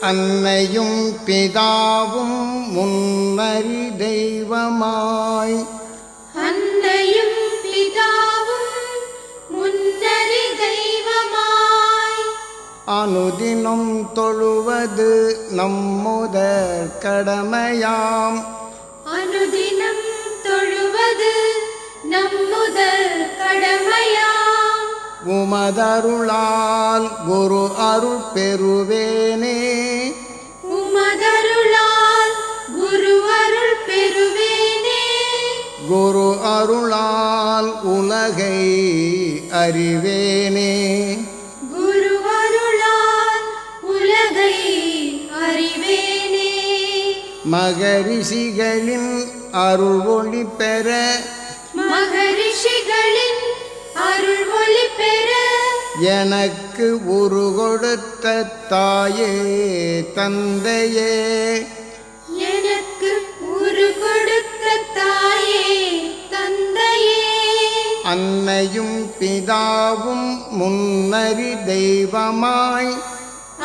அன்னையும் பிதாவும் முன்னறி தெய்வமாய் அன்னையும் பிதாவும் முன்னறி தெய்வமாய் அனுதினம் தொழுவது நம்முதற் கடமையாம் அனுதினம் தொழுவது நம்முதல் கடமையாம் உமதருளால் குரு அருள் பெறுவேனே உமதருளால் குரு அருள் பெறுவேனே குரு அருளால் உலகை அறிவேனே குரு அருளால் உலகை அறிவேனே மகரிஷிகளின் அருள் ஒளி பெற மகரிஷிகளின் அருள் ஒளி பெற எனக்கு உரு கொடுத்த தாயே தந்தையே எனக்கு உரு கொடுத்த தாயே தந்தையே அன்னையும் பிதாவும் முன்னறி தெய்வமாய்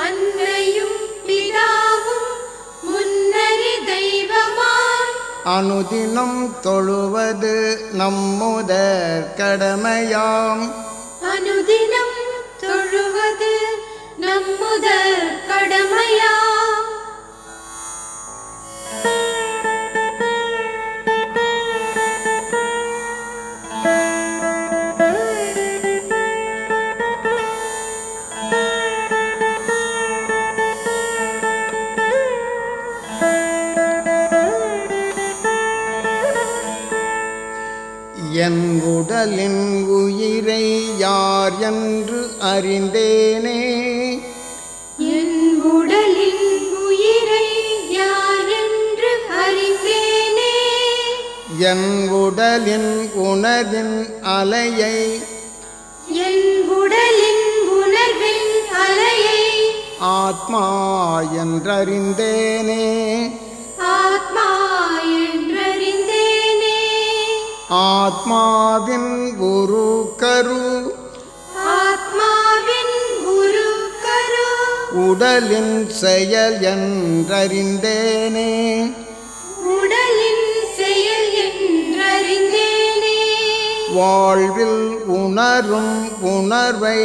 அன்னையும் பிதாவும் முன்னறி தெய்வமாய் அனுதினம் தொழுவது நம்முதற் கடமையாம் அனுதினம் தொழுவது நம்முதல் கடமையாம் என் உடலின் உயிரை யார் என்று அறிந்தேனே என் உடலின் உயிரை யார் என்று அறிந்தேனே என் உடலின் உணர்வின் அலையை என் உடலின் உணர்வின் அலையை ஆத்மா என்றறிந்தேனே ஆத்மா என்றறிந்தேனே ஆத்மாவின் குரு கரு ஆத்மாவின் குரு கரு உடலின் செயல் என்றறிந்தேனே உடலின் செயல் என்றறிந்தேனே வாழ்வில் உணரும் உணர்வை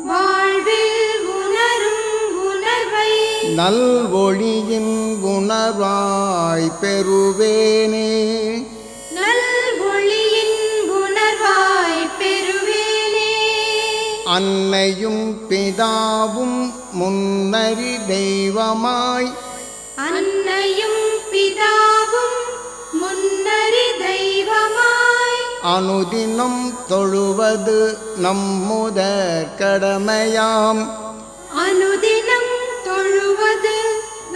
வாழ்வில் உணரும் உணர்வை நல்வொளியின் உணர்வாய் பெறுவேனே நல்வொளியின் உணர்வாய் பெறுவேனே அன்னையும் பிதாவும் முன்னறி தெய்வமாய் அன்னையும் பிதாவும் முன்னறி தெய்வமாய் அனுதினம் தொழுவது நம்முதற் கடமையாம் அனுதினம் தொழுவது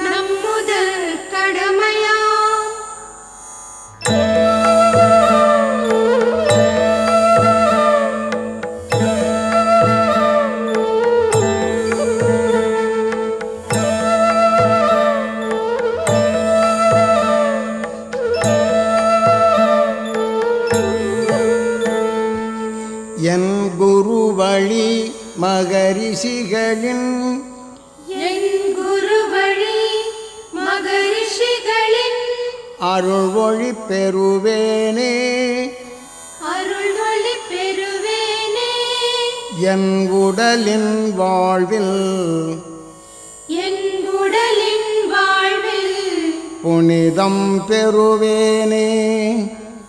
நம்முதல் கடமையாம் என் குரு வழி மகரிஷிகளின் என் குரு வழி மகரிஷிகளின் அருள் ஒளி பெறுவேனே அருள் ஒளி பெறுவேனே என் உடலின் வாழ்வில் என் உடலின் வாழ்வில் புனிதம் பெறுவேனே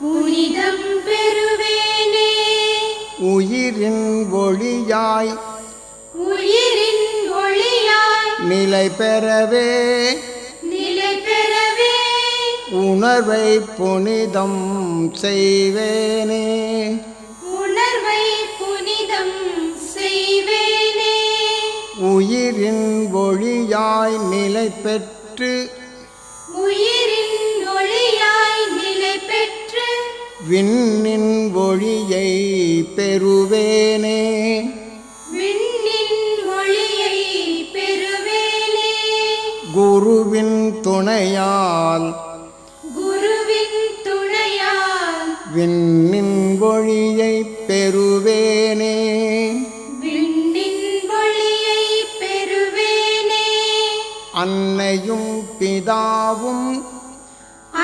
புனிதம் பெறுவேனே உயிரின் ஒளியாய் உயிரின் ஒளியாய் நிலை பெறவே நிலை பெறவே உணர்வை புனிதம் செய்வேனே உணர்வை புனிதம் செய்வேனே உயிரின் ஒளியாய் நிலை பெற்று உயிரின் ஒளியாய் நிலை பெற்று விண்ணின் ஒளியை பெறுவேனே விண்ணின் ஒளியை பெறுவேனே குருவின் துணையால் குருவின் துணையால் விண்ணின் ஒளியை பெறுவேனே விண்ணின் ஒளியை பெறுவேனே அன்னையும் பிதாவும்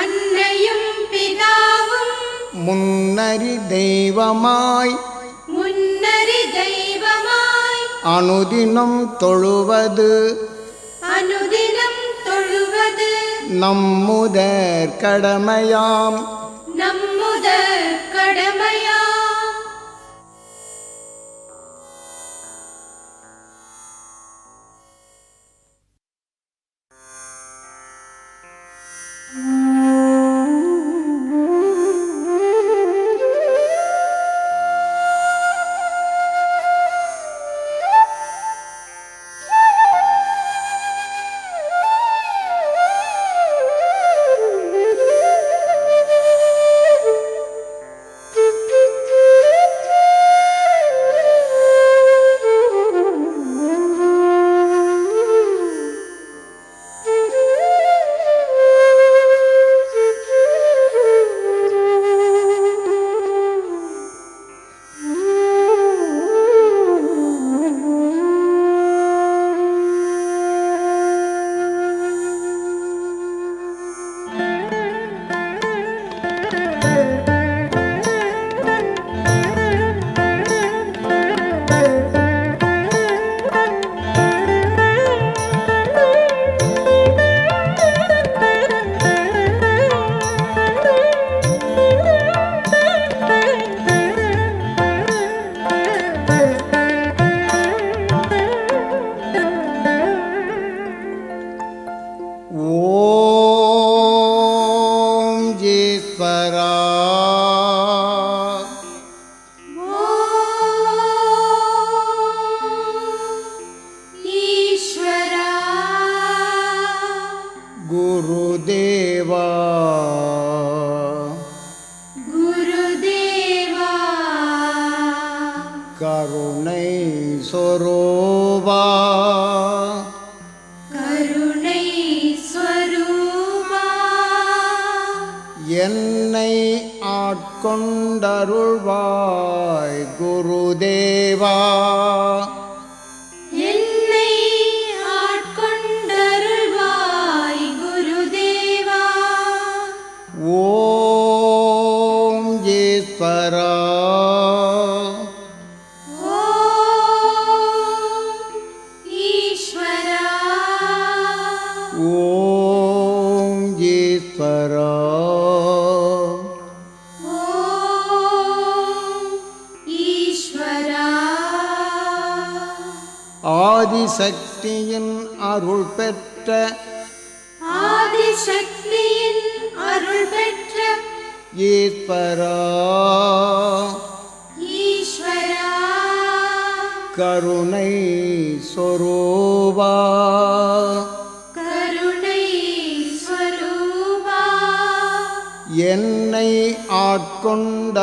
அன்னையும் பிதாவும் முன்னறி தெய்வமாய் முன்னறி தெய்வமாய் அனுதினம் தொழுவது அனுதினம் தொழுவது நம்முதற் கடமையாம். நம்முதற் கடமையாம். ஓம் ஈஸ்வரா ஈஸ்வரா குருதேவா குருதேவா கருணை சொரூபா கருணை ஸ்வரூபா என்னை ஆட்கொண்டருள்வாய் குருதேவா. என்னை ஆட்கொண்டருள்வாய் குருதேவா. ஓம் ஈஸ்வரா ஓம் ஈஸ்வரா ஓம் ஈஸ்வரா ஓம் ஈஸ்வரா. ஆதிசக்தியின் அருள் பெற்ற ஆதிசக்தியின் அருள் பெற்ற ஈஸ்வரா ஈஸ்வரா கருணை சொரூபா கருணை ஸ்வரூபா என்னை ஆட்கொண்டருள்வாய்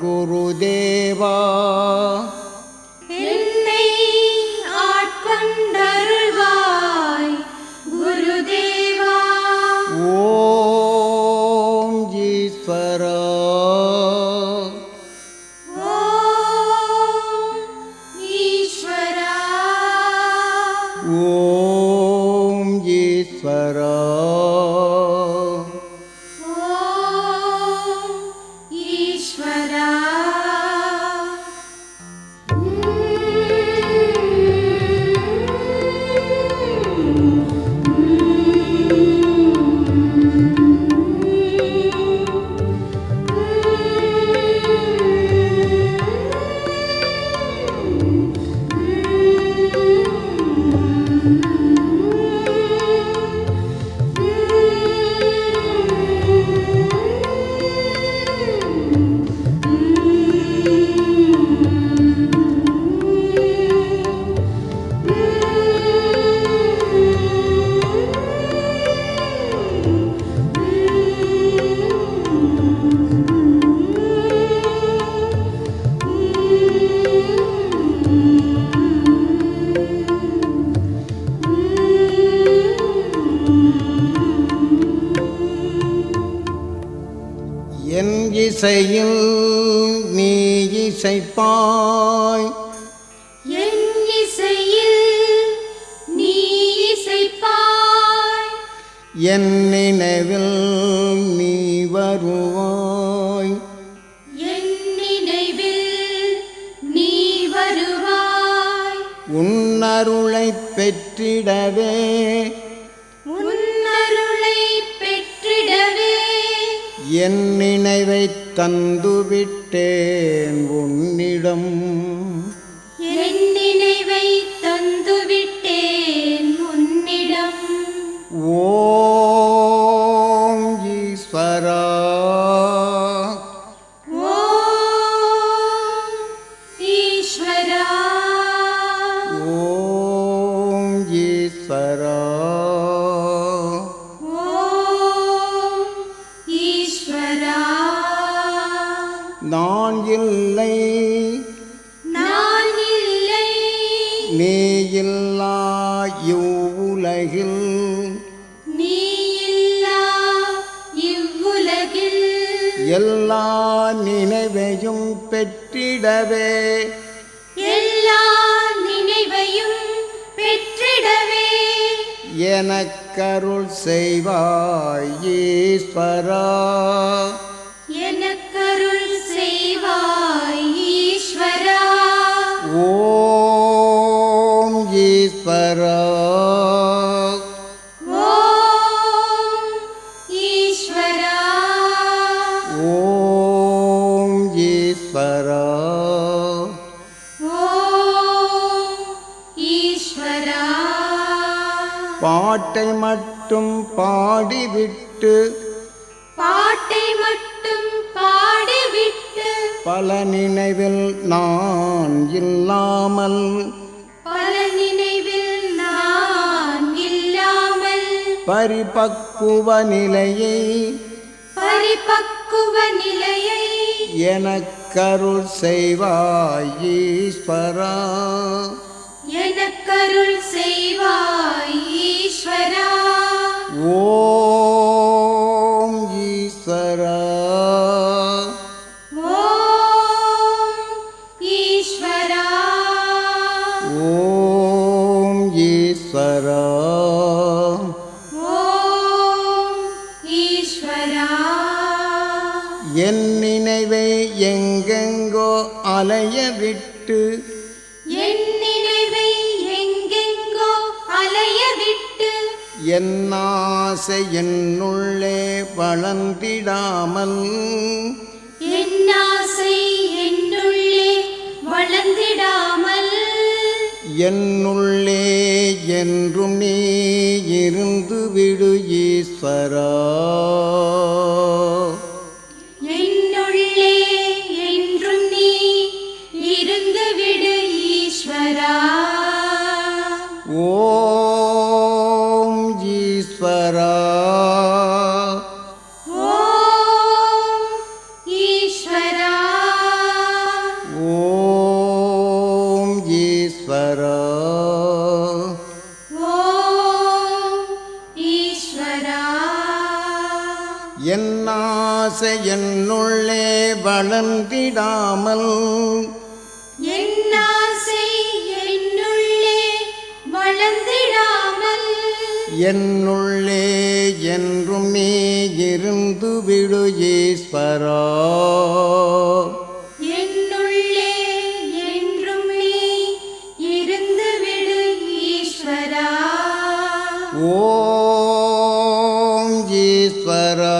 குருதேவா. என்னை ஆட்கொண்டருள்வாய் குருதேவா. ஓம் ஈஸ்வரா ஓம் ஈஸ்வரா ஓம் ஈஸ்வரா ஓம் ஈஸ்வரா. என் இசையில் நீ இசைப்பாய் என் இசையில் நீ என் நினைவில் நீ வருவாய். என் நினைவில் நீ வருவாய். உன்னருளைப் பெற்றிடவே உன்னருளைப் பெற்றிடவே என் நினைவைத் தந்துவிட்டேன் உன்னிடம். என் நினைவைத் தந்துவிட்டேன் உன்னிடம். ஓம் ஈஸ்வரா ஓம் ஈஸ்வரா. ஓம் ஈஸ்வரா ஓம் ஈஸ்வரா. நான் இல்லை நான் இல்லை நீ இல்லா இவ்வுலகில். நீ இல்லா இவ்வுலகில் எல்லா நினைவையும் பெற்றிடவே எல்லா நினைவையும் பெற்றிடவே எனக்கருள் செய்வாய் ஈஸ்வரா. எனக்கருள் செய்வாய் ஈஸ்வரா. ஓம் ஈஸ்வரா ஓம் ஈஸ்வரா. ஓம் ஈஸ்வரா ஓம் ஈஸ்வரா. பாட்டை மட்டும் பாடிவிட்டு பாட்டை மட்டும் பாடிவிட்டு பல நினைவில் நான் இல்லாமல் பல நினைவில் நான் இல்லாமல் பரிபக்குவ நிலையை பரிபக்குவ நிலையை எனக்கருள் செய்வாய் ஈஸ்வரா. எனக்கருள் செய்வாய் ஈஸ்வரா. ஓம் ஈஸ்வரா ஓம் ஈஸ்வரா. ஓம் ஈஸ்வரா ஓம் ஈஸ்வரா. என் நினைவை எங்கெங்கோ அலைய விட்டு என் நினைவை எங்கெங்கோ அலைய விட்டு என் ஆசை என்னுள்ளே வளர்ந்திடாமல் என் ஆசை என்னுள்ளே வளர்ந்திடாமல் என்னுள்ளே என்றும் நீ இருந்து விடு ஈஸ்வரா. என்னுள்ளே என்றும் நீ இருந்து விடு ஈஸ்வரா. ஓம் ஈஸ்வரா ஓம் ஈஸ்வரா. ஓம் ஈஸ்வரா ஓம் ஈஸ்வரா. என் ஆசை என்னுள்ளே வளர்ந்திடாமல் என் ஆசை என்னுள்ளே வளர்ந்திடாமல் என்னுள்ளே என்றும் நீ இருந்து விடு ஈஸ்வரா. என்னுள்ளே என்றும் நீ இருந்து விடு ஈஸ்வரா. ஓம் ஈஸ்வரா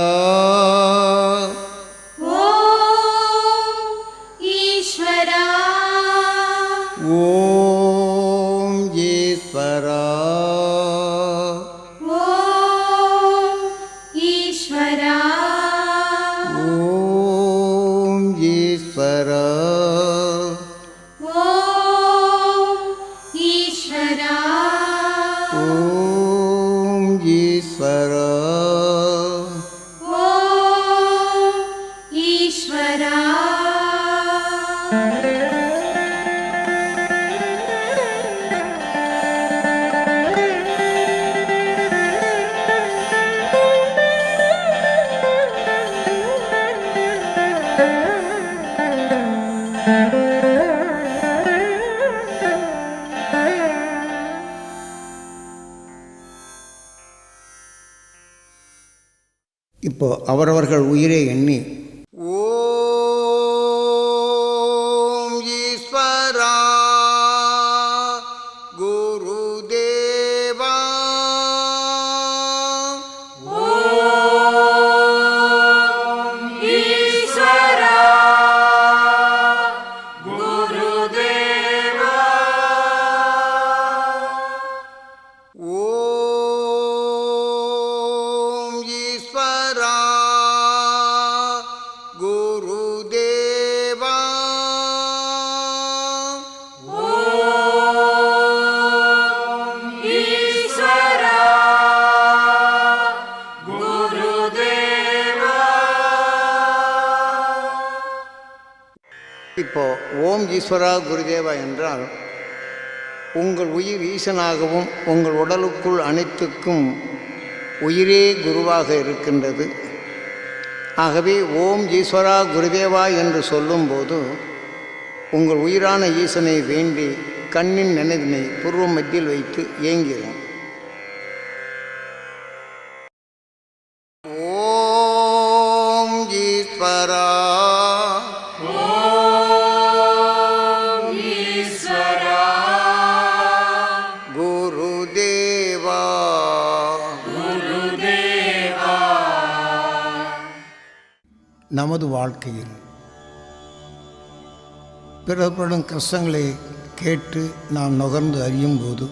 ஓம் ஈஸ்வரா. ஓம் ஈஸ்வரா ஓம் ஈஸ்வரா. ஓம் ஈஸ்வரா ஓம் ஈஸ்வரா. ஓம் ஈஸ்வரா ஓம் ஈஸ்வரா. இப்போ அவரவர்கள் உயிரை எண்ணி ஓம் ஈஸ்வரா குருதேவா இப்போ ஓம் ஈஸ்வரா குருதேவா என்றால் உங்கள் உயிர் ஈசனாகவும் உங்கள் உடலுக்குள் அனைத்துக்கும் உயிரே குருவாக இருக்கின்றது. ஆகவே ஓம் ஈஸ்வரா குருதேவா என்று சொல்லும்போது உங்கள் உயிரான ஈசனை வேண்டி கண்ணின் நினைவினை பூர்வ மத்தியில் வைத்து ஏங்கிறோம். ஓம் ஈஸ்வரா நமது வாழ்க்கையில் பிறப்படும் கஷ்டங்களை கேட்டு நாம் நுகர்ந்து அறியும்போது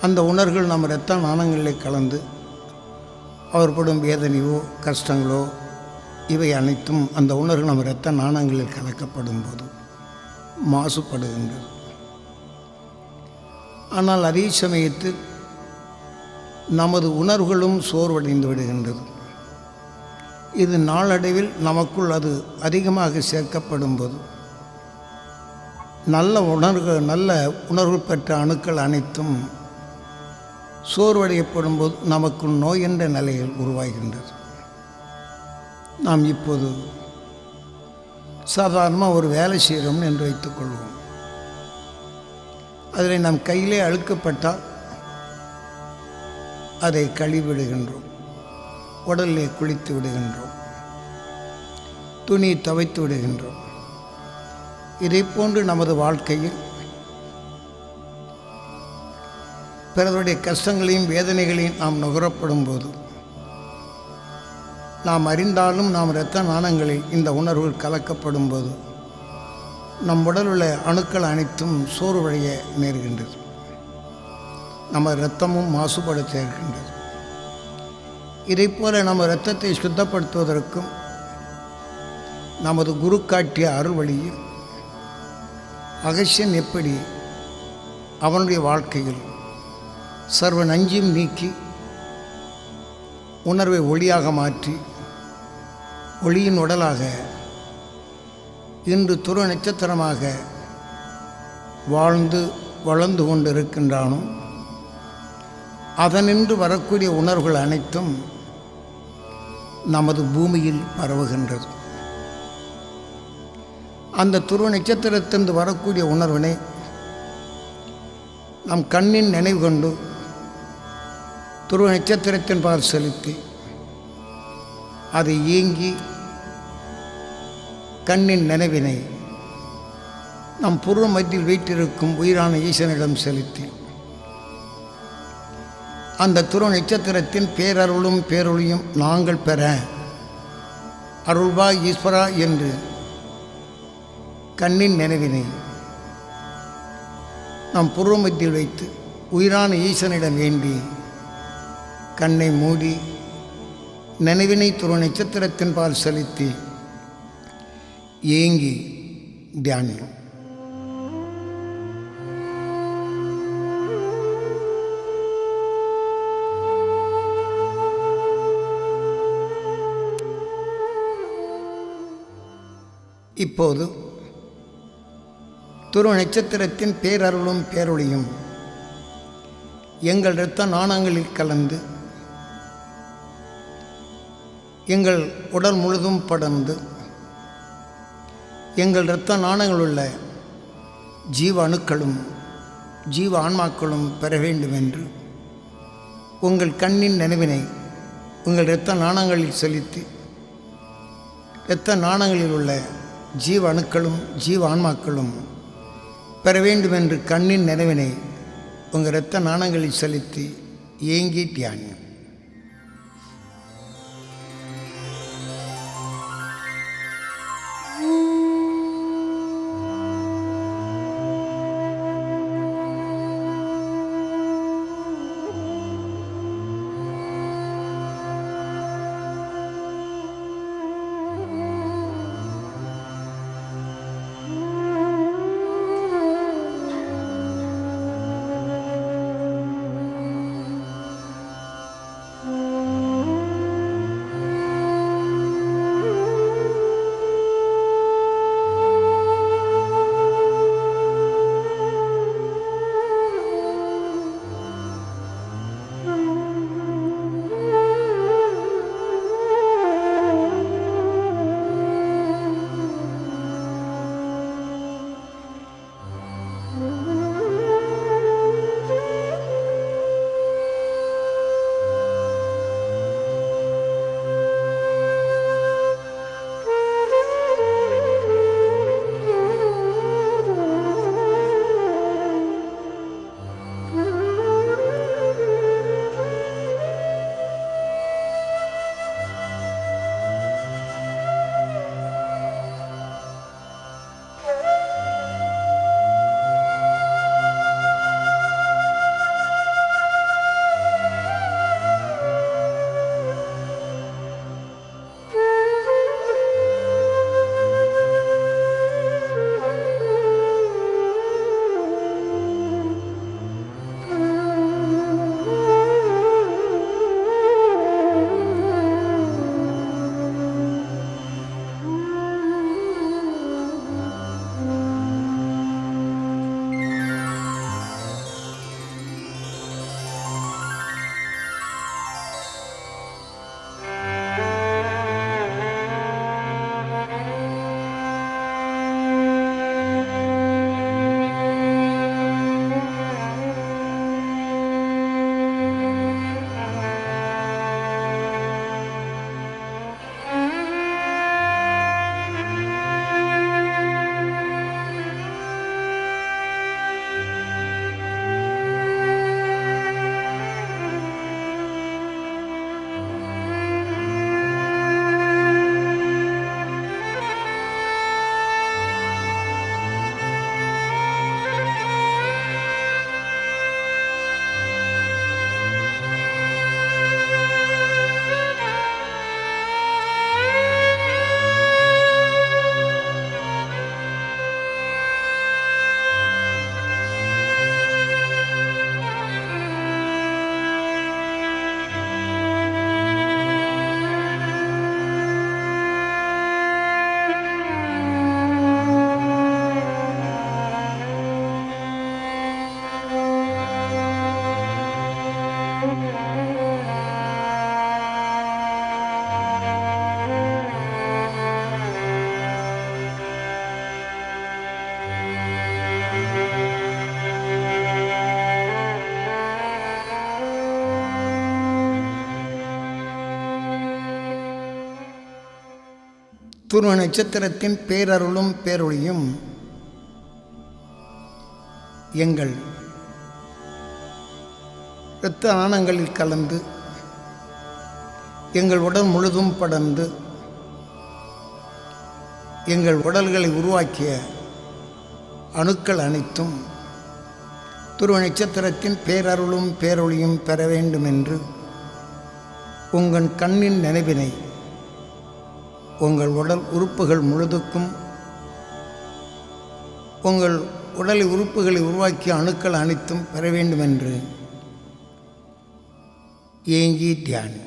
அந்த உணர்வுகள் நம்ம இரத்த நாணங்களில் கலந்து அவர் படும் வேதனையோ கஷ்டங்களோ இவை அனைத்தும் அந்த உணர்வு நம்ம இரத்த நாணங்களில் கலக்கப்படும் போது மாசுபடுகின்றது. ஆனால் அதே சமயத்தில் நமது உணர்வுகளும் சோர்வடைந்து விடுகின்றது. இது நாளடைவில் நமக்குள் அது அதிகமாக சேர்க்கப்படும் போது நல்ல உணர்வு பெற்ற அணுக்கள் அனைத்தும் சோர்வடையப்படும் போது நமக்குள் நோய் என்ற நிலையில் உருவாகின்றது. நாம் இப்போது சாதாரணமாக ஒரு வேலை செய்கிறோம் என்று வைத்துக்கொள்வோம். அதில் நம் கையிலே அழுக்கப்பட்டால் அதை கழுவிடுகின்றோம், உடலிலே குளித்து விடுகின்றோம், துணி துவைத்து விடுகின்றோம். இதை போன்று நமது வாழ்க்கையில் பிறருடைய கஷ்டங்களையும் வேதனைகளையும் நாம் நுகரப்படும் போது நாம் அறிந்தாலும் நாம் இரத்த நாணங்களில் இந்த உணர்வுகள் கலக்கப்படும் போது நம் உடல் உள்ள அணுக்கள் அனைத்தும் சோர்வடைய நேர்கின்றது. நம்ம இரத்தமும் மாசுபட சேர்க்கின்றது. இதைப்போல நம்ம இரத்தத்தை சுத்தப்படுத்துவதற்கும் நமது குரு காட்டிய அருள் வழியில் அகஸ்யன் எப்படி அவனுடைய வாழ்க்கையில் சர்வ நஞ்சையும் நீக்கி உணர்வை ஒளியாக மாற்றி ஒளியின் உடலாக இன்று துருவ நட்சத்திரமாக வாழ்ந்து வளர்ந்து கொண்டு இருக்கின்றானோ அதனின்று வரக்கூடிய உணர்வுகள் அனைத்தும் நமது பூமியில் பரவுகின்றது. அந்த துருவ நட்சத்திரத்திலிருந்து வரக்கூடிய உணர்வினை நம் கண்ணின் நினைவு கொண்டு துருவ நட்சத்திரத்தின் பால் செலுத்தி அதை ஏங்கி கண்ணின் நினைவினை நம் பூர்வ மத்தியில் வைத்திருக்கும் உயிரான ஈசனிடம் செலுத்தி அந்த துருவ நட்சத்திரத்தின் பேரருளும் பேரொழியும் நாங்கள் பெற அருள்வா ஈஸ்வரா என்று கண்ணின் நினைவினை நாம் பூர்வ மத்தியில் வைத்து உயிரான ஈசனிடம் வேண்டி கண்ணை மூடி நினைவினை துருவ நட்சத்திரத்தின் பால் செலுத்தி ஏங்கி தியானியும். இப்போது துருவ நட்சத்திரத்தின் பேரருளும் பேரொழியும் எங்கள் இரத்த நாணங்களில் கலந்து எங்கள் உடல் முழுதும் படர்ந்து எங்கள் இரத்த நாணங்கள் உள்ள ஜீவ அணுக்களும் ஜீவ ஆன்மாக்களும் பெற வேண்டும் என்று உங்கள் கண்ணின் நினைவினை உங்கள் இரத்த நாணங்களில் செலுத்தி இரத்த நாணங்களில் உள்ள ஜீவ அணுக்களும் ஜீவ ஆன்மாக்களும் பெற வேண்டுமென்று கண்ணின் நிறைவினை உங்கள் இரத்த நாணங்களில் செலுத்தி ஏங்கி தியானியம். துருவ நட்சத்திரத்தின் பேரருளும் பேரொழியும் எங்கள் இரத்த ஆணங்களில் கலந்து எங்கள் உடல் முழுதும் படர்ந்து எங்கள் உடல்களை உருவாக்கிய அணுக்கள் அனைத்தும் துருவ நட்சத்திரத்தின் பேரருளும் பேரொழியும் பெற வேண்டும் என்று உங்கள் கண்ணின் நினைவினை உங்கள் உடல் உறுப்புகள் முழுதுக்கும் உங்கள் உடலை உறுப்புகளை உருவாக்கிய அணுக்கள் அனைத்தும் பெற வேண்டும் என்று ஏங்கி தியானி.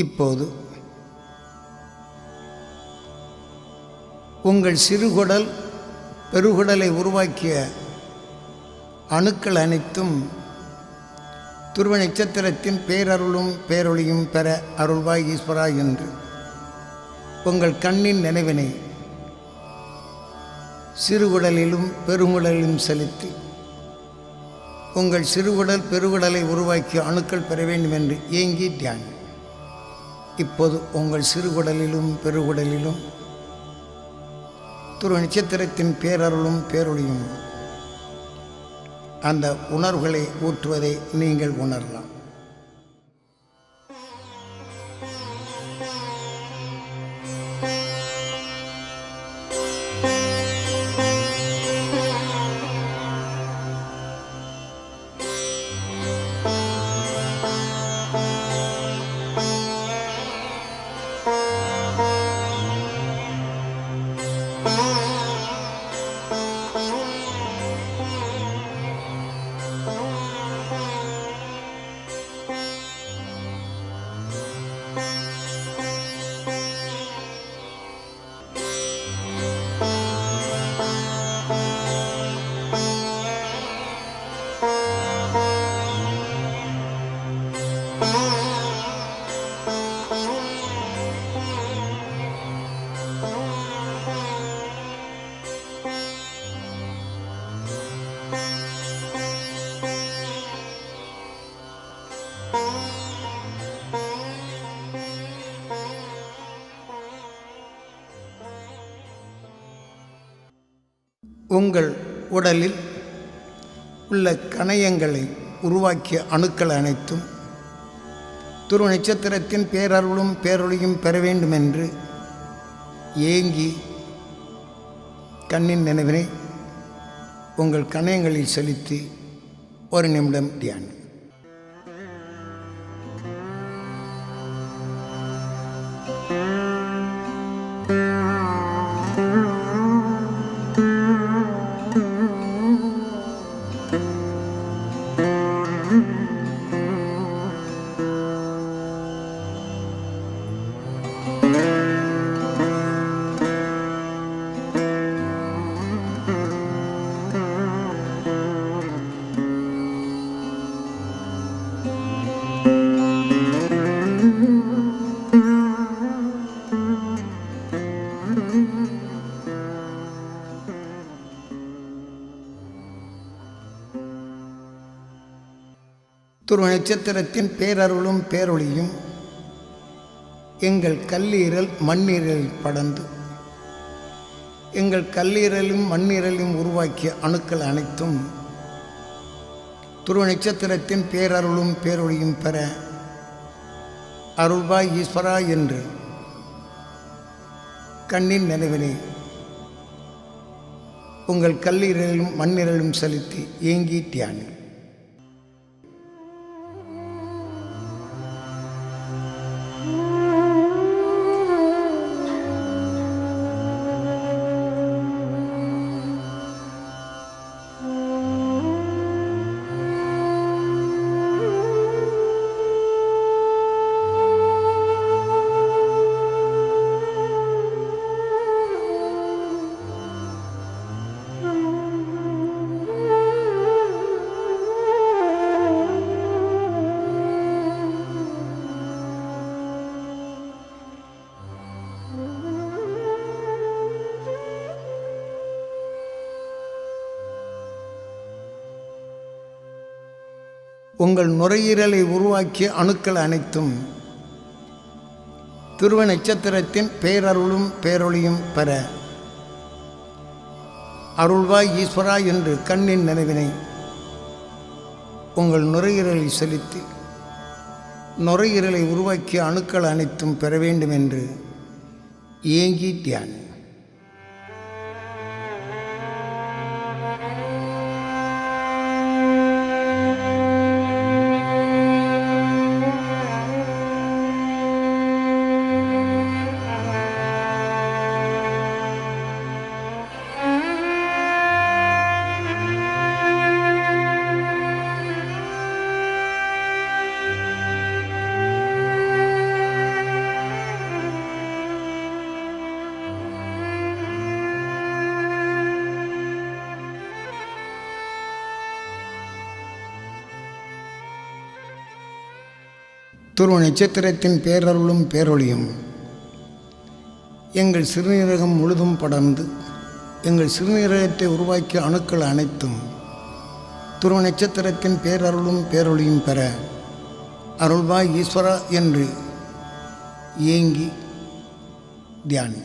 இப்போது உங்கள் சிறுகுடல் பெருகுடலை உருவாக்கிய அணுக்கள் அனைத்தும் துருவ நட்சத்திரத்தின் பேரருளும் பேரொளியும் பெற அருள்வாய் ஈஸ்வரா என்று உங்கள் கண்ணின் நினைவினை சிறுகுடலிலும் பெருங்குடலிலும் செலுத்தி உங்கள் சிறுகுடல் பெருகுடலை உருவாக்கிய அணுக்கள் பெற வேண்டும் என்று ஏங்கி தியானம். இப்போது உங்கள் சிறுகுடலிலும் பெருகுடலிலும் துருவ நட்சத்திரத்தின் பேரருளும் பேரொளியும் அந்த உணர்வுகளை ஊற்றுவதை நீங்கள் உணரலாம். உங்கள் உடலில் உள்ள கணையங்களை உருவாக்கிய அணுக்கள் அனைத்தும் துருவ நட்சத்திரத்தின் பேரருளும் பேரொளியும் பெற வேண்டும் என்று ஏங்கி கண்ணின் நினைவினை உங்கள் கணையங்களில் செலுத்தி ஒரு நிமிடம் தியானம். துருவ நட்சத்திரத்தின் பேரருளும் பேரொளியும் எங்கள் கல்லீரல் மண்ணீரலில் படர்ந்து எங்கள் கல்லீரலும் மண்ணீரலும் உருவாக்கிய அணுக்கள் அனைத்தும் துருவ நட்சத்திரத்தின் பேரருளும் பேரொளியும் பெற அருள்வாய் ஈஸ்வரா என்று கண்ணின் நினைவினை உங்கள் கல்லீரலும் மண்ணீரலும் செலுத்தி ஏங்கி தியானம். உங்கள் நுரையீரலை உருவாக்கிய அணுக்கள் அனைத்தும் துருவ நட்சத்திரத்தின் பேரருளும் பேரொளியும் பெற அருள்வாய் ஈஸ்வரா என்று கண்ணின் நினைவினை உங்கள் நுரையீரலை செலுத்தி நுரையீரலை உருவாக்கிய அணுக்கள் அனைத்தும் பெற வேண்டும் என்று ஏங்கி தியானம். துருவ நட்சத்திரத்தின் பேரருளும் பேரொளியும் எங்கள் சிறுநீரகம் முழுதும் படர்ந்து எங்கள் சிறுநீரகத்தை உருவாக்கிய அணுக்கள் அனைத்தும் துருவ நட்சத்திரத்தின் பேரருளும் பேரொளியும் பெற அருள்வாய் ஈஸ்வரா என்று ஏங்கி தியானி.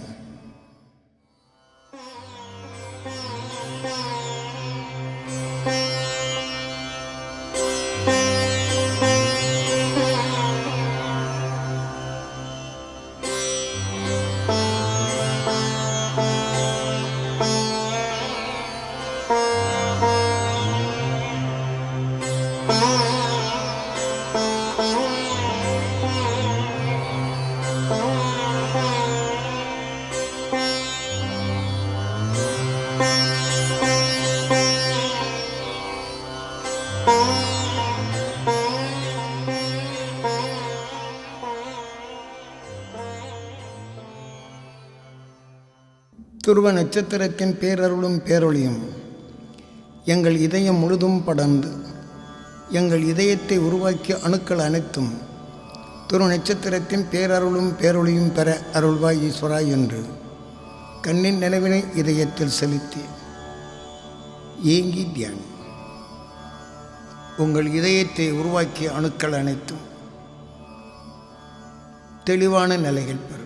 துருவ நட்சத்திரத்தின் பேரருளும் பேரொளியும் எங்கள் இதயம் முழுதும் படர்ந்து எங்கள் இதயத்தை உருவாக்கிய அணுக்கள் அனைத்தும் துருவ நட்சத்திரத்தின் பேரருளும் பேரொளியும் பெற அருள்வாய் ஈஸ்வரா என்று கண்ணின் நினைவினை இதயத்தில் செலுத்தி ஏங்கி தியானி. உங்கள் இதயத்தை உருவாக்கிய அணுக்கள் அனைத்தும் தெளிவான நிலைகள் பெறும்.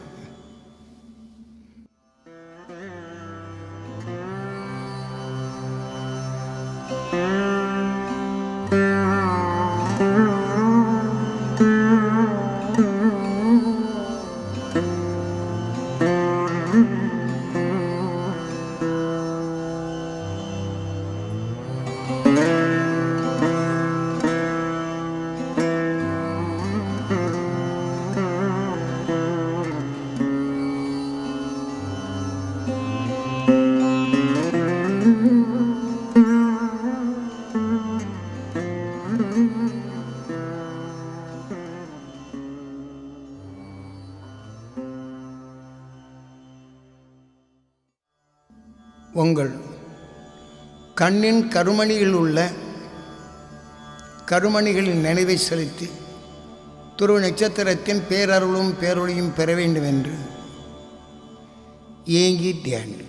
உங்கள் கண்ணின் கருமணியில் உள்ள கருமணிகளின் நினைவை செலுத்தி துருவ நட்சத்திரத்தின் பேரருளும் பேரொளியும் பெற வேண்டும் என்று ஏங்கி தியானி.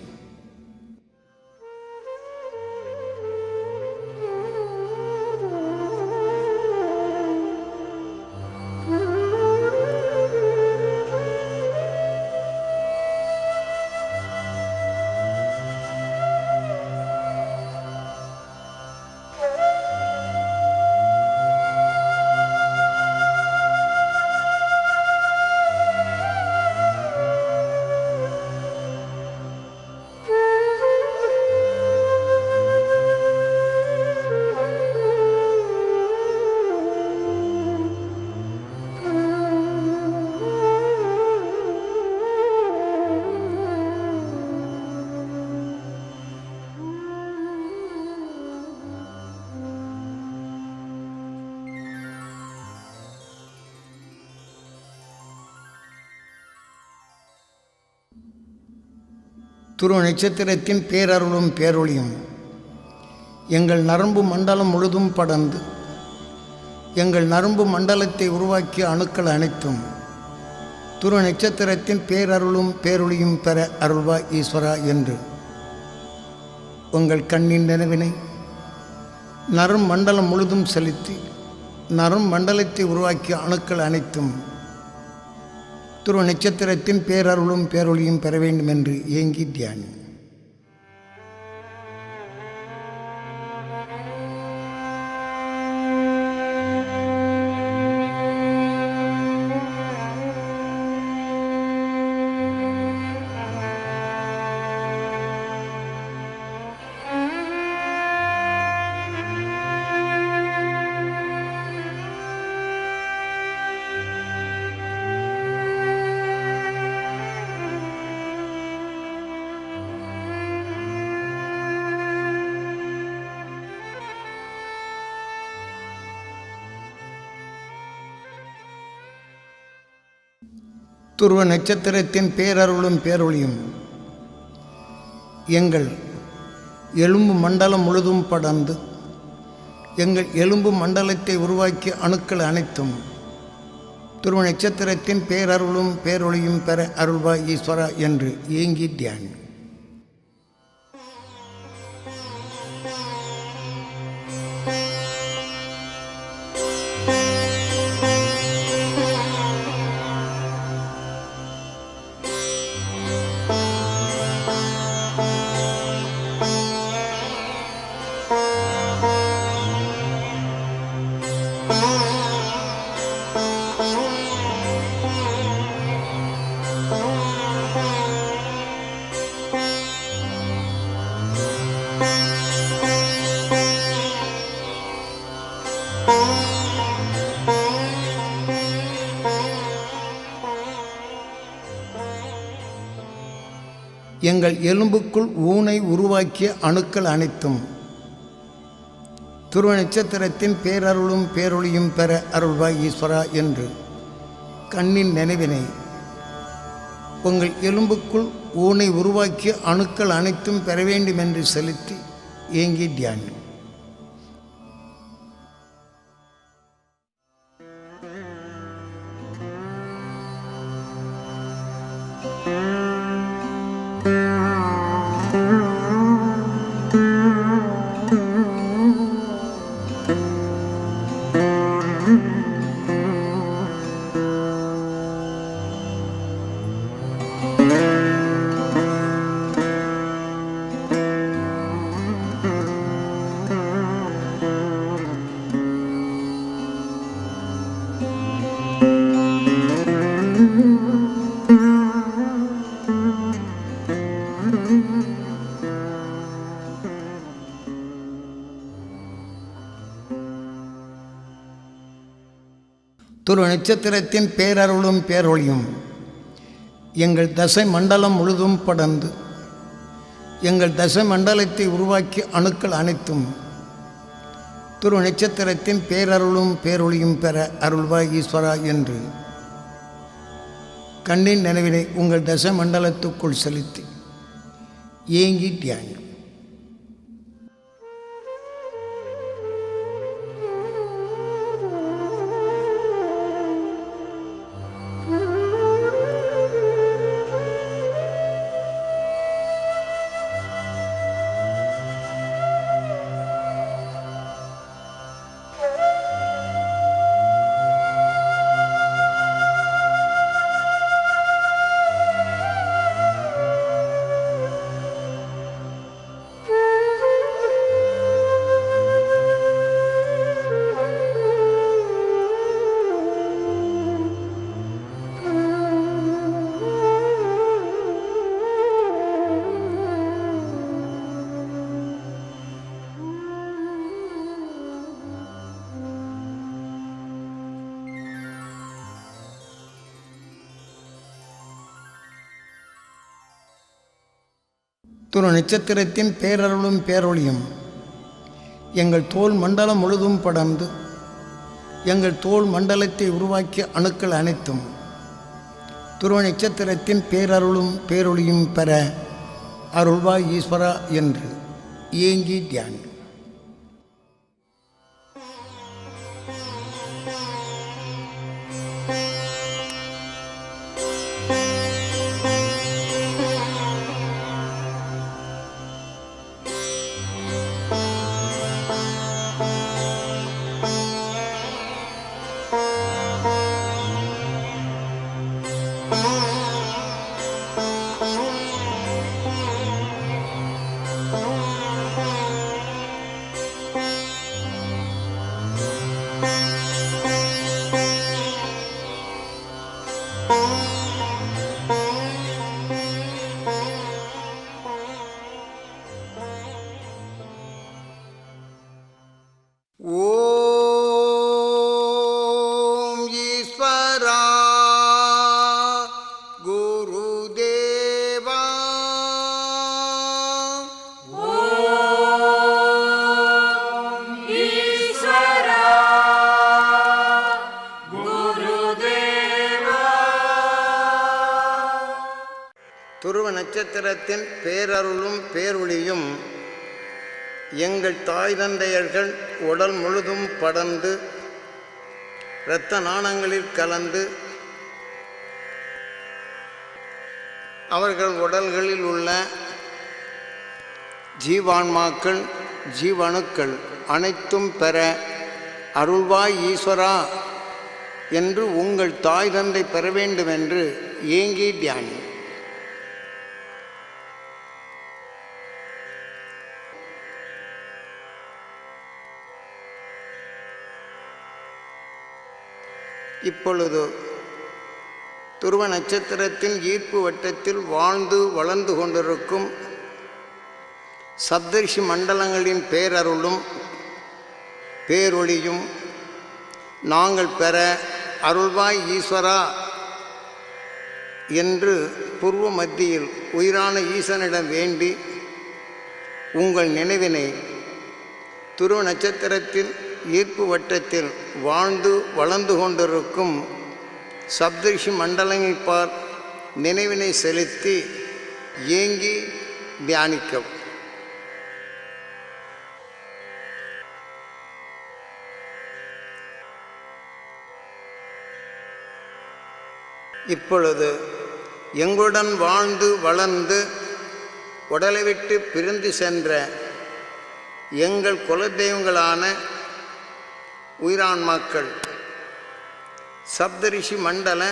துருவ நட்சத்திரத்தின் பேரருளும் பேரொளியும் எங்கள் நரம்பு மண்டலம் முழுதும் படர்ந்து எங்கள் நரம்பு மண்டலத்தை உருவாக்கிய அணுக்கள் அனைத்தும் துருவ நட்சத்திரத்தின் பேரருளும் பேரொளியும் பெற அருள்வாய் ஈஸ்வரா என்று உங்கள் கண்ணின் நினைவினை நரம் மண்டலம் முழுதும் செலுத்தி நரம் மண்டலத்தை உருவாக்கிய அணுக்கள் அனைத்தும் துருவ நட்சத்திரத்தின் பேரருளும் பேரொளியும் பெற வேண்டும் என்று ஏங்கி தியானி. துருவ நட்சத்திரத்தின் பேரருளும் பேரொளியும் எங்கள் எலும்பு மண்டலம் முழுதும் படர்ந்து எங்கள் எலும்பு மண்டலத்தை உருவாக்கிய அணுக்கள் அனைத்தும் துருவ நட்சத்திரத்தின் பேரருளும் பேரொளியும் பெற அருள்வாய் ஈஸ்வரா என்று ஏங்கி தியானி. எங்கள் எலும்புக்குள் ஊனை உருவாக்கிய அணுக்கள் அனைத்தும் துருவ நட்சத்திரத்தின் பேரருளும் பேரொளியும் பெற அருள்வாய் ஈஸ்வரா என்று கண்ணின் நினைவினை உங்கள் எலும்புக்குள் ஊனை உருவாக்கிய அணுக்கள் அனைத்தும் பெற வேண்டும் என்று செலுத்தி ஏங்கி தியானி. துருவ நட்சத்திரத்தின் பேரருளும் பேரொளியும் எங்கள் தசை மண்டலம் முழுதும் படர்ந்து எங்கள் தசை மண்டலத்தை உருவாக்கிய அணுக்கள் அனைத்தும் துருவ நட்சத்திரத்தின் பேரருளும் பேரொளியும் பெற அருள்வாய் ஈஸ்வரா என்று கண்ணின் நினைவினை உங்கள் தசை மண்டலத்துக்குள் செலுத்தி ஏங்கி தியானி. துருவ நட்சத்திரத்தின் பேரருளும் பேரொளியும் எங்கள் தோல் மண்டலம் முழுதும் படர்ந்து எங்கள் தோல் மண்டலத்தை உருவாக்கிய அணுக்கள் அனைத்தும் துருவ நட்சத்திரத்தின் பேரருளும் பேரொளியும் பெற அருள்வாய் ஈஸ்வரா என்று ஏங்கி தியானி. ஓம் ஈஸ்வரா குருதேவா. ஓம் ஈஸ்வரா குருதேவா. துருவ நட்சத்திரத்தின் பேரருளும் பேரொளியும் எங்கள் தாய் தந்தையர்கள் உடல் முழுதும் படர்ந்து இரத்த நாணங்களில் கலந்து அவர்கள் உடல்களில் உள்ள ஜீவான்மாக்கள் ஜீவணுக்கள் அனைத்தும் பெற அருள்வாய் ஈஸ்வரா என்று உங்கள் தாய் தந்தை பெற வேண்டும் என்று ஏங்கி தியானி. இப்பொழுது துருவ நட்சத்திரத்தின் ஈர்ப்பு வட்டத்தில் வாழ்ந்து வளர்ந்து கொண்டிருக்கும் சப்தரிஷி மண்டலங்களின் பேரருளும் பேரொளியும் நாங்கள் பெற அருள்வாய் ஈஸ்வரா என்று பூர்வ மத்தியில் உயிரான ஈசனிடம் வேண்டி உங்கள் நினைவினை துருவ நட்சத்திரத்தின் ஈர்ப்பு வட்டத்தில் வாழ்ந்து வளர்ந்து கொண்டிருக்கும் சப்தரிஷி மண்டலங்கள் பார் நினைவினை செலுத்தி ஏங்கி தியானிக்கவும். இப்பொழுது எங்களுடன் வாழ்ந்து வளர்ந்து உடலை விட்டு பிரிந்து சென்ற எங்கள் குலதெய்வங்களான உயிரான்மாக்கள் சப்தரிஷி மண்டல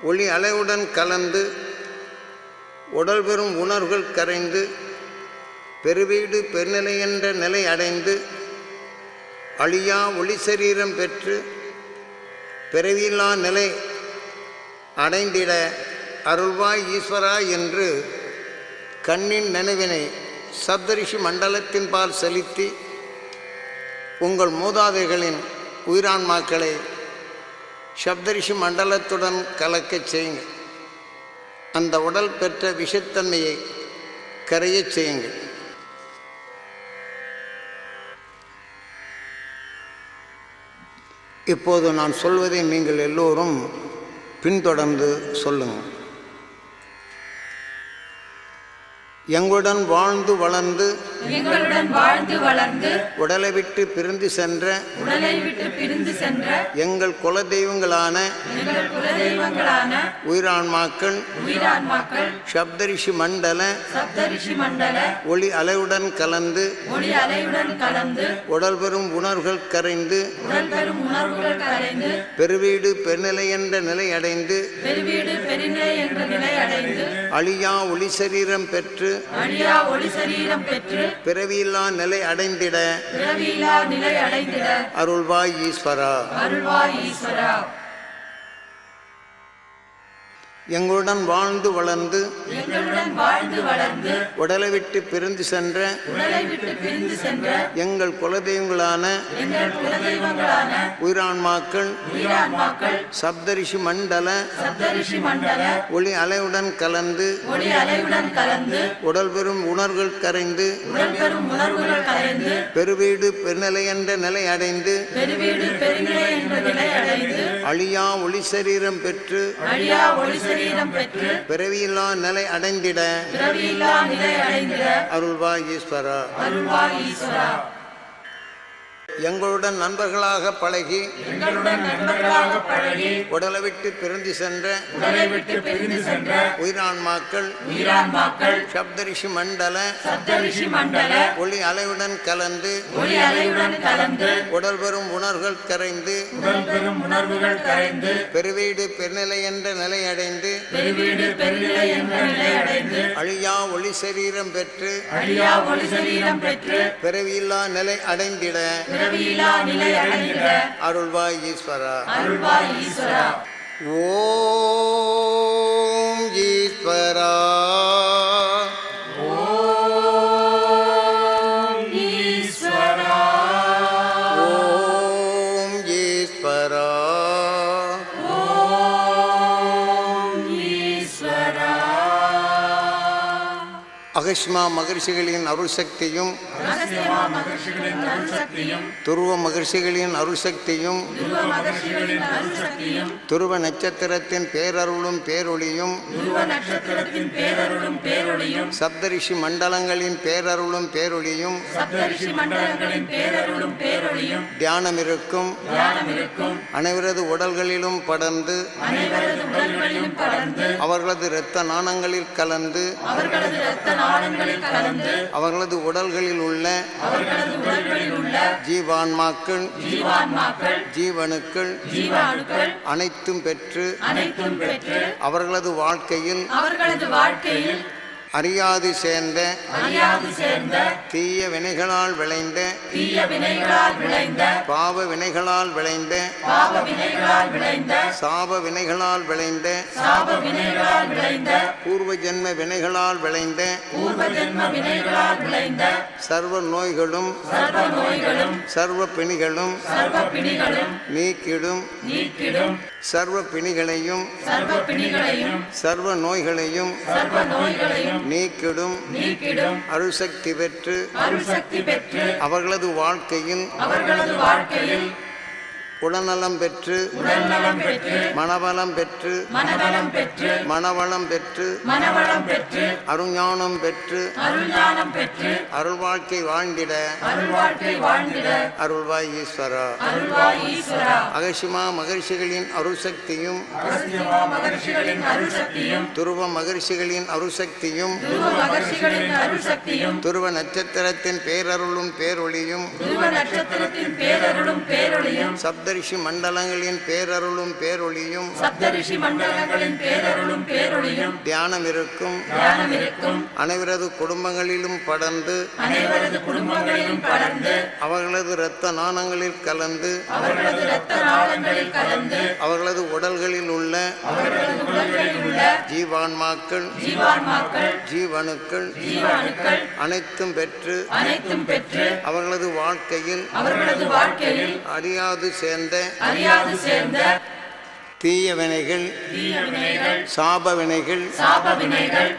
ஒளி அலையுடன் கலந்து உடல் பெறும் உணர்வுகள் கரைந்து பெருவீடு பெருநிலை என்ற நிலை அடைந்து அழியா ஒளி சரீரம் பெற்று பிறவியில்லா நிலை அடைந்திட அருள்வாய் ஈஸ்வரா என்று கண்ணின் நினைவினை சப்தரிஷி மண்டலத்தின் பால் செலுத்தி உங்கள் மூதாதைகளின் உயிரான்மாக்களை சப்தரிஷி மண்டலத்துடன் கலக்கச் செய்யுங்கள். அந்த உடல் பெற்ற விஷத்தன்மையை கரையச் செய்யுங்கள். இப்போது நான் சொல்வதை நீங்கள் எல்லோரும் பின்தொடர்ந்து சொல்லுங்கள். எங்களுடன் வாழ்ந்து வளர்ந்து உடலை விட்டு பிரிந்து சென்ற எங்கள் குலதெய்வங்களான உயிரான்மாக்கள் சப்தரிஷி மண்டல ஒளி அலையுடன் கலந்து உடல் பெறும் உணர்வுகள் கரைந்து பெருவீடு பெருநிலை என்ற நிலை அடைந்து அழியா ஒளி சரீரம் பெற்று பிறவியில்லா நிலை அடைந்திட அருள்வாய் ஈஸ்வரா. எங்களுடன் வாழ்ந்து வளர்ந்து உடலை விட்டு பிரிந்து சென்ற எங்கள் குலதெய்வங்களான உயிரான்மாக்கள் சப்தரிஷி மண்டல ஒளி அலையுடன் கலந்து உடல் பெறும் உணர்வுகள் கரைந்து பெருவீடு பெருநிலை என்ற நிலை அடைந்து அழியா ஒளி சரீரம் பெற்று பிறவியில்லா நிலை அடைந்திட அருள்வாய் ஈஸ்வரா. எங்களுடன் நண்பர்களாக பழகி உடலை விட்டு பிரிந்து சென்ற உயிரான்மாக்கள் சப்தரிஷி மண்டல ஒளி அலையுடன் கலந்து உடல் பெறும் உணர்வுகள் கரைந்து பெருவீடு பெருநிலை என்ற நிலை அடைந்து அழியா ஒளி சரீரம் பெற்று பிறவியில்லா நிலை அடைந்திட அருள்வாய் ஈஸ்வரா. ஓம் ஈஸ்வரா. ஓம் ஈஸ்வரா. அகஸ்மா மகர்ஷிகளின் அருள் சக்தியும் துருவ மகர்ஷிகளின் அருள் சக்தியும் துருவ நட்சத்திரத்தின் பேரருளும் பேரொளியும் சப்தரிஷி மண்டலங்களின் பேரருளும் பேரொளியும் பேரொளியும் தியானமிருக்கும் அனைவரது உடல்களிலும் படர்ந்து அவர்களது இரத்த நாணங்களில் கலந்து அவர்களது உடல்களில் உள்ள ஜீவான்மாக்கள் ஜீவனுக்கள் அனைத்தும் பெற்று அவர்களது வாழ்க்கையில் அறியாது சேர்ந்த தீய வினைகளால் விளைந்த பாவ வினைகளால் விளைந்த சாப வினைகளால் விளைந்த பூர்வ ஜென்ம வினைகளால் விளைந்த சர்வ நோய்களும் சர்வ பிணிகளும் நீக்கிடும் சர்வ பிணிகளையும் சர்வ நோய்களையும் நீக்கிடும் அருள்சக்தி பெற்று அவர்களது வாழ்க்கையில் உடல்நலம் பெற்று மனவளம் பெற்று மனவளம் பெற்று அருஞானம் பெற்று அருள் வாழ்க்கை வாழ்ந்திட அருள்வாய் ஈஸ்வரா. அகசிமா மகர்ஷிகளின் அருள்சக்தியும் துருவ மகர்ஷிகளின் அருள்சக்தியும் துருவ நட்சத்திரத்தின் பேரருளும் பேரொளியும் சப்தரிஷி மண்டலங்களின் பேரருளும் பேரொளியும் தியானம் இருக்கும் அனைவரது குடும்பங்களிலும் படர்ந்து அவர்களது இரத்த நாணங்களில் கலந்து அவர்களது உடல்களில் உள்ள ஜீவான்மாக்கள் ஜீவனுக்கள் அனைத்தும் பெற்று அவர்களது வாழ்க்கையில் அறியாது சேர்ந்த தீய வினைகள் சாப வினைகள்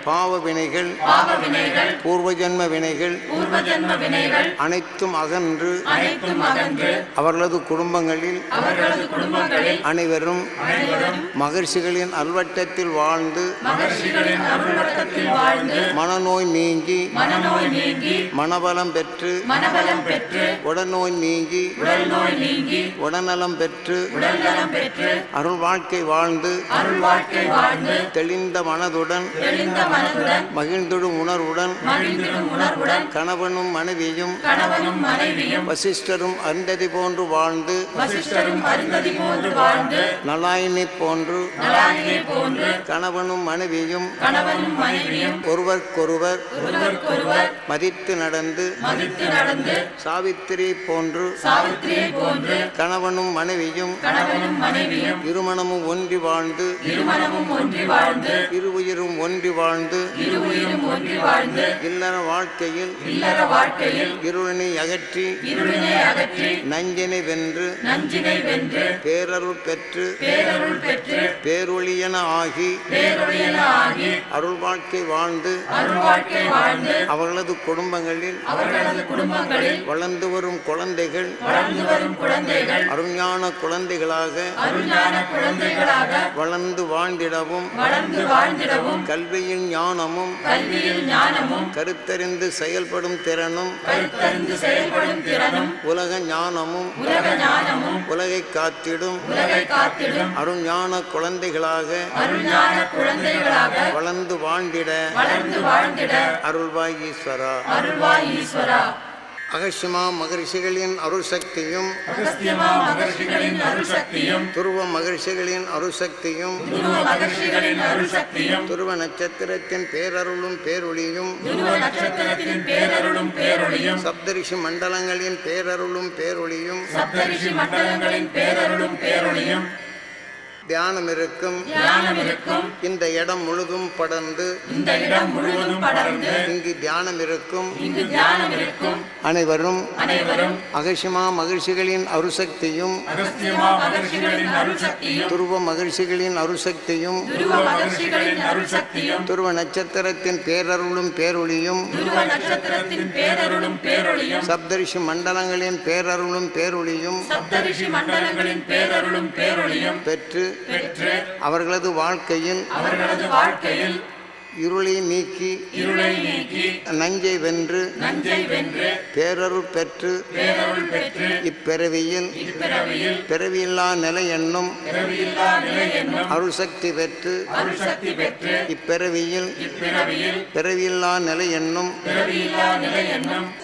பாவ வினைகள் பூர்வ ஜென்ம வினைகள் அனைத்தும் அகன்று அவர்களது குடும்பங்களில் அனைவரும் மகர்ஷிகளின் அல்வட்டத்தில் வாழ்ந்து மனநோய் நீங்கி மனபலம் பெற்று உடல்நோய் நீங்கி உடல்நலம் பெற்று அருள் வாழ்க்கை வாழ்ந்து தெளிந்த மனதுடன் மகிழ்ந்திடும் உணர்வுடன் கணவனும் மனைவியும் வசிஷ்டரும் அருந்ததி போன்று வாழ்ந்து நலாயினி போன்று கணவனும் மனைவியும் ஒருவருக்கொருவர் மதித்து நடந்து சாவித்திரி போன்று கணவனும் மனைவியும் இருமணமும் ஒன்றி வாழ்ந்து இருவுயிரும் ஒன்றி வாழ்ந்து இல்லற வாழ்க்கையில் இருளினை அகற்றி நஞ்சினை வென்று பேரருள் பெற்று பேரொளியென ஆகி அருள் வாழ்க்கை வாழ்ந்து அவர்களது குடும்பங்களில் வளர்ந்து வரும் குழந்தைகள் அருஞான குழந்தைகளாக வளர்ந்து வாழ்ந்திடவும் கல்வியின் ஞானமும் கருத்தறிந்து செயல்படும் திறனும் உலக ஞானமும் உலகை காத்திடும் அருஞான குழந்தைகளாக வளர்ந்து வாழ்ந்திட அருள்வாய் ஈஸ்வரா. அகசிமா மகர்ஷிகளின் அருள்சக்தியும் துருவ மகர்ஷிகளின் அருள்சக்தியும் துருவ நட்சத்திரத்தின் பேரருளும் பேரொளியும் சப்தரிஷி மண்டலங்களின் பேரருளும் பேரொளியும் தியானம் இருக்கும் இந்த இடம் முழுதும் படர்ந்து இங்கு தியானம் இருக்கும் அனைவரும் அகசிமா மகிழ்ச்சிகளின் அருசக்தியும் துருவ மகிழ்ச்சிகளின் அருசக்தியும் துருவ நட்சத்திரத்தின் பேரருளும் பேரொளியும் சப்தரிஷி மண்டலங்களின் பேரருளும் பேரொளியும் பெற்று அவர்களது வாழ்க்கையில் இருளை நீக்கி நஞ்சை வென்று பேரருள் பெற்று இப்பிறவியில் பிறவியில்லா நிலை என்னும் அருள் சக்தி பெற்று இப்பிறவியில் பிறவியில்லா நிலை என்னும்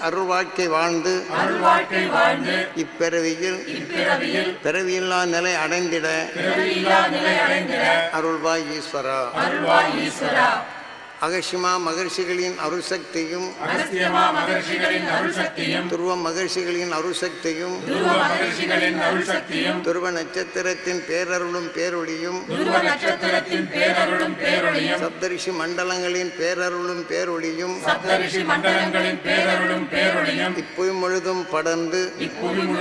அருள் வாழ்க்கை வாழ்ந்து இப்பிறவியில் பிறவியில்லா நிலை அடைந்திட அருள்வாய் ஈஸ்வரா. அகசியமா மகர்ஷிகளின் அருள்சக்தியும் துருவ மகர்ஷிகளின் அருள்சக்தியும் துருவ நட்சத்திரத்தின் பேரருளும் பேரொளியும் சப்தரிஷி மண்டலங்களின் பேரருளும் பேரொளியும் இப்புவி முழுதும் படர்ந்து இப்புவியில்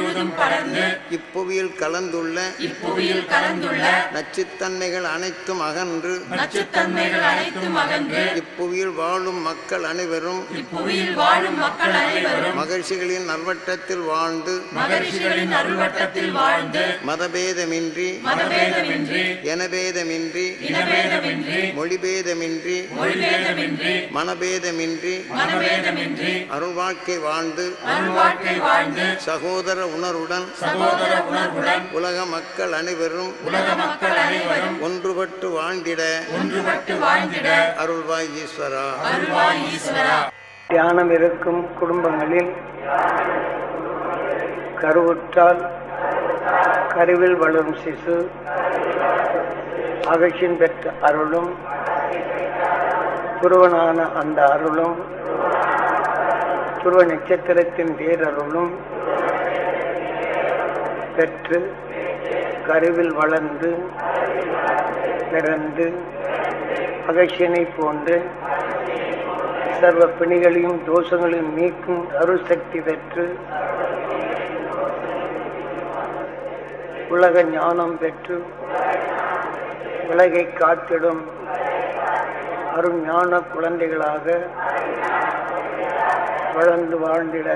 கலந்துள்ள நச்சுத்தன்மைகள் அனைத்தும் அகன்று இப்புவியில் வாழும் மக்கள் அனைவரும் மகர்ஷிகளின் நல்வட்டத்தில் வாழ்ந்து மதபேதமின்றி எனபேதமின்றி மொழிபேதமின்றி மனபேதமின்றி அருள் வாழ்க்கை வாழ்ந்து சகோதர உணர்வுடன் உலக மக்கள் அனைவரும் ஒன்றுபட்டு வாழ்ந்திட அருள்வாய் ஈஸ்வரா. தியானம் இருக்கும் குடும்பங்களில் கருவுற்றால் கருவில் வளரும் சிசு அகழ்ச்சியின் பெற்ற அருளும் துருவனான அந்த அருளும் துருவ நட்சத்திரத்தின் பேரருளும் பெற்று கருவில் வளர்ந்து பிறந்து அகழ்ச்சியனை போன்று சர்வ பிணிகளையும் தோஷங்களையும் நீக்கும் அருள் சக்தி பெற்று உலக ஞானம் பெற்று உலகை காத்திடும் அருள் ஞான குழந்தைகளாக வளர்ந்து வாழ்ந்திட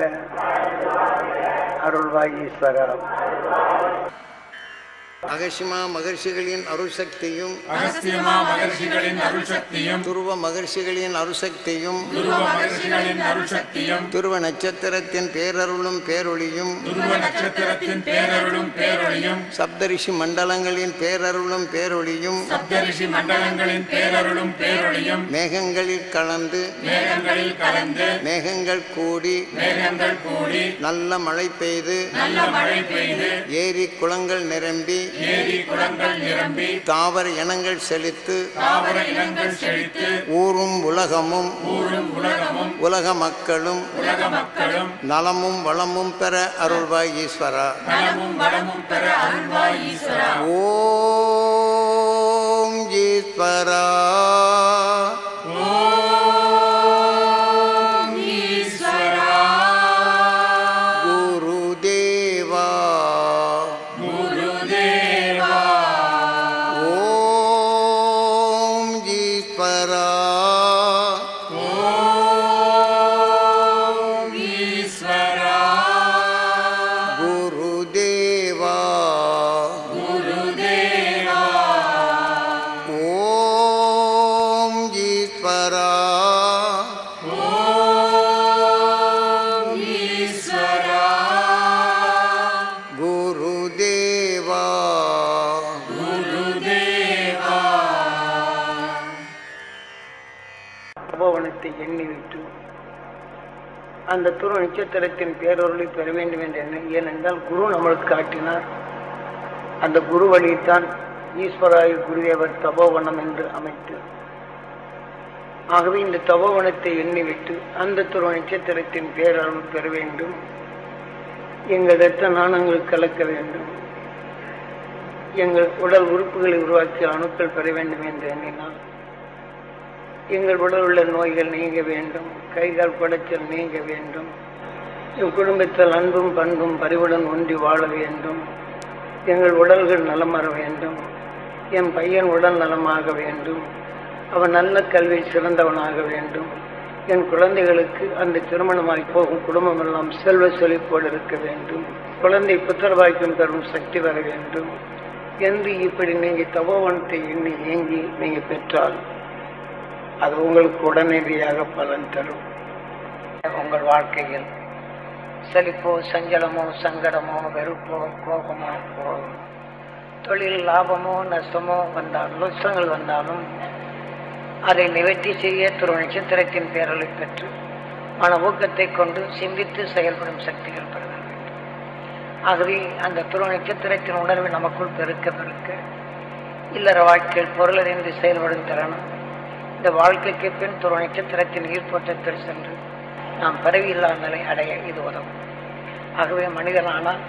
அருள்வாய் ஈஸ்வரா. அகசியமா மகர்ஷிகளின் அருள்சக்தியும் துருவ மகர்ஷிகளின் அருள்சக்தியும் துருவ நட்சத்திரத்தின் பேரருளும் பேரொளியும் சப்தரிஷி மண்டலங்களின் பேரருளும் பேரொளியும் மேகங்களில் கலந்து மேகங்கள் கூடி நல்ல மழை பெய்து ஏரி குளங்கள் நிரம்பி தாவர இனங்கள் செழித்து ஊரும் உலகமும் உலக மக்களும் நலமும் வளமும் பெற அருள்வாய் ஈஸ்வரா. ஓம் ஈஸ்வரா. தபோவனத்தை எண்ணிவிட்டு அந்த துரு நட்சத்திரத்தின் பேரொருளை பெற வேண்டும் என்று எண்ண, ஏனென்றால் குரு நம்மளுக்கு காட்டினார். அந்த குரு வழியைத்தான் ஈஸ்வராய குருதேவர் தபோவனம் என்று அமைத்து, ஆகவே இந்த தபோவனத்தை எண்ணிவிட்டு அந்த துரு நட்சத்திரத்தின் பேரருள் பெற வேண்டும். எங்கள் இரத்த நாணங்கள் கலக்க வேண்டும். எங்கள் உடல் உறுப்புகளை உருவாக்கிய அணுக்கள் பெற வேண்டும் என்று எண்ணினால் எங்கள் உடல் உள்ள நோய்கள் நீங்க வேண்டும். கைகால் குடைச்சல் நீங்க வேண்டும். என் குடும்பத்தில் அன்பும் பண்பும் பரிவுடன் ஒன்றி வாழ வேண்டும். எங்கள் உடல்கள் நலமற வேண்டும். என் பையன் உடல் நலமாக வேண்டும். அவன் நல்ல கல்வியில் சிறந்தவனாக வேண்டும். என் குழந்தைகளுக்கு அந்த திருமணமாகி போகும் குடும்பம் எல்லாம் செல்வ செழிப்போடு இருக்க வேண்டும். குழந்தை புத்திரவாக்கியம் தரும் சக்தி வர வேண்டும் என்று இப்படி நீங்கள் தபோவனத்தை எண்ணி ஏங்கி நீங்கள் பெற்றால் அது உங்களுக்கு உடனடியாக பலன் தரும். உங்கள் வாழ்க்கையில் செழிப்போ சஞ்சலமோ சங்கடமோ வெறுப்போ கோபமோ போகும், தொழில் லாபமோ நஷ்டமோ நஷ்டங்கள் வந்தாலும் அதை நிவர்த்தி செய்ய துருவ நட்சத்திரத்தின் பேரலை பெற்று மன ஊக்கத்தை கொண்டு சிந்தித்து செயல்படும் சக்திகள் பெற வேண்டும். ஆகவே அந்த துருவ நட்சத்திரத்தின் உணர்வு நமக்குள் பெருக்க பெருக்க இல்லற வாழ்க்கையில் பொருளறிந்து செயல்படும் திறனும் இந்த வாழ்க்கைக்கு பின் துருவ நட்சத்திரத்தின் ஈர்ப்போட்டத்தில் சென்று நாம் பிறவியில்லா நிலை அடைய இது உதவும். ஆகவே மனிதனானால்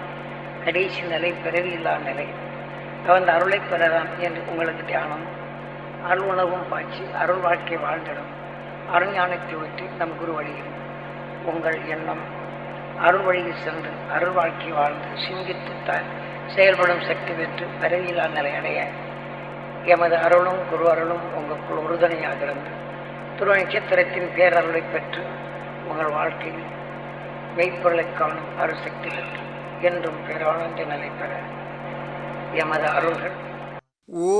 கடைசி நிலை பிறவியில்லா நிலை, தகுந்த அருளை பெறலாம் என்று உங்களுக்கு தியானம் அருள் உணவும் பாய்ச்சி அருள் வாழ்க்கை வாழ்ந்திடும் அருஞானத்தை ஊற்றி நம் குரு வழியில் உங்கள் எண்ணம் அருள் வழியில் சென்று அருள் வாழ்க்கை வாழ்ந்து சிந்தித்து செயல்படும் சக்தி பெற்று பிறவியில்லா நிலை அடைய எமது அருளும் குரு அருளும் உங்களுக்குள் உறுதுணையாக இருந்து துருவ நட்சத்திரத்தின் பேரருளை பெற்று உங்கள் வாழ்க்கையில் மெய்ப்பொருளை காணும் அருள் சக்தி பெற்று என்றும் பேரானந்த நிலை பெற எமது அருள்கள். ஓ